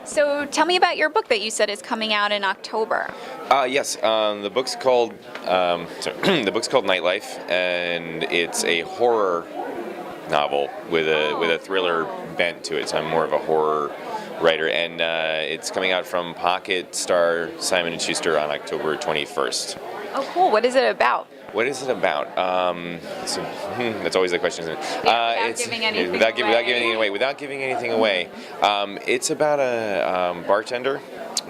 So tell me about your book that you said is coming out in October. Yes, the book's called the book's called Nightlife, and it's a horror novel with a thriller bent to it. So I'm more of a horror writer, and it's coming out from Pocket Star Simon & Schuster on October 21st. Oh, cool. What is it about? What is it about? That's always the question, isn't it? Without giving anything without giving anything away. It's about a bartender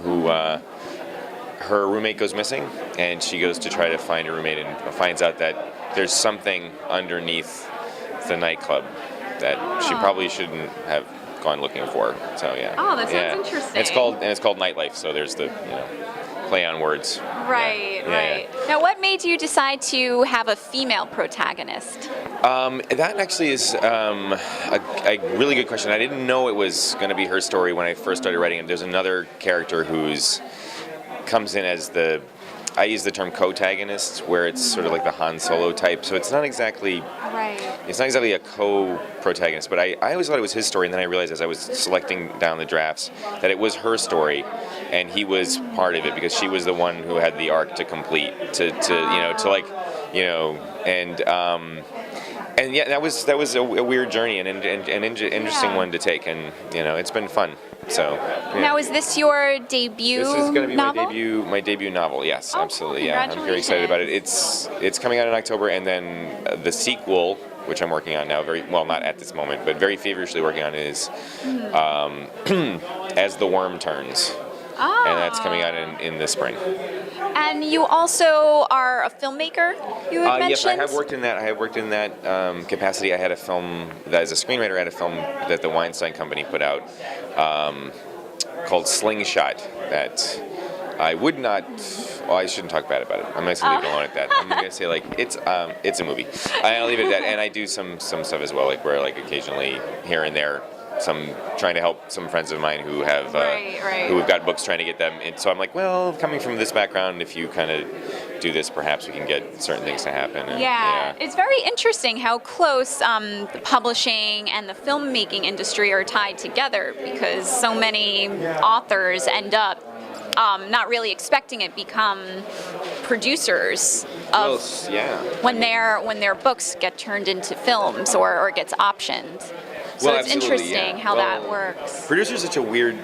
who her roommate goes missing, and she goes to try to find a roommate and finds out that there's something underneath the nightclub that she probably shouldn't have gone looking for. So yeah. Oh, that sounds interesting. It's called Nightlife. So there's the play on words. Right. Now, what made you decide to have a female protagonist? That actually is a really good question. I didn't know it was going to be her story when I first started writing it. There's another character who's comes in as I use the term co-tagonist, where it's sort of like the Han Solo type. So it's not exactly a co-protagonist, but I always thought it was his story, and then I realized as I was selecting down the drafts that it was her story, and he was part of it because she was the one who had the arc to complete, and yeah, that was a weird journey and an interesting one to take, and it's been fun. So yeah. Now, is this your debut novel? This is going to be my debut novel. Yes, absolutely. Cool. Yeah, I'm very excited about it. It's coming out in October, and then the sequel, which I'm working on now, not at this moment, but very feverishly working on, is As the Worm Turns. And that's coming out in the spring. And you also are a filmmaker, you had mentioned? Yes, I have worked in that capacity. I had a film, as a screenwriter, I had a film that the Weinstein Company put out called Slingshot that I would not... Well, I shouldn't talk bad about it. I'm just going to leave it alone at that. I'm going to say, it's a movie. I'll leave it at that. And I do some stuff as well, where occasionally here and there, trying to help some friends of mine who have who've got books, trying to get them. And so I'm like, well, coming from this background, if you kind of do this, perhaps we can get certain things to happen. And, it's very interesting how close the publishing and the filmmaking industry are tied together, because so many authors end up not really expecting it, become producers of when their books get turned into films or gets optioned. So it's interesting how that works. Producer's such a weird,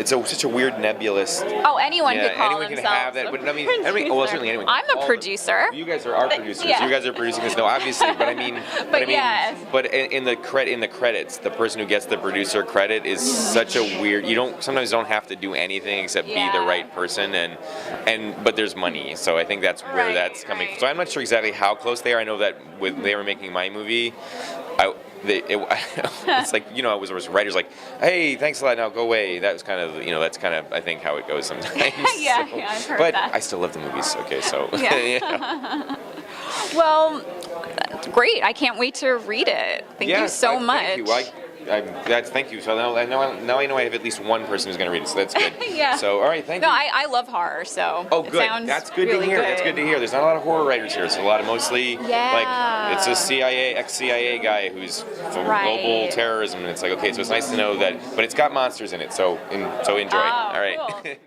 such a weird nebulous. Oh, anyone could call anyone themselves can have that, but certainly anyone. I'm a producer. You guys are our producers. You guys are producing this, obviously. But I mean, but in the credits, the person who gets the producer credit is such a weird. Sometimes don't have to do anything except be the right person, but there's money, so I think that's where that's coming from. So I'm not sure exactly how close they are. I know that when they were making my movie, it's like, I was writers like, hey, thanks a lot, now go away. That was kind of, that's kind of, I think, how it goes sometimes. I've heard but that. I still love the movies, okay, so. Well, that's great. I can't wait to read it. Thank you so much. Thank you. Thank you. So now I know I have at least one person who's going to read it, so that's good. So, all right, thank you. No, I love horror, so good. That's good to hear. That's good to hear. There's not a lot of horror writers here. It's a lot of mostly, it's a ex-CIA guy who's for global terrorism, and it's like, okay, so it's nice to know that, but it's got monsters in it, so enjoy. All right. Cool.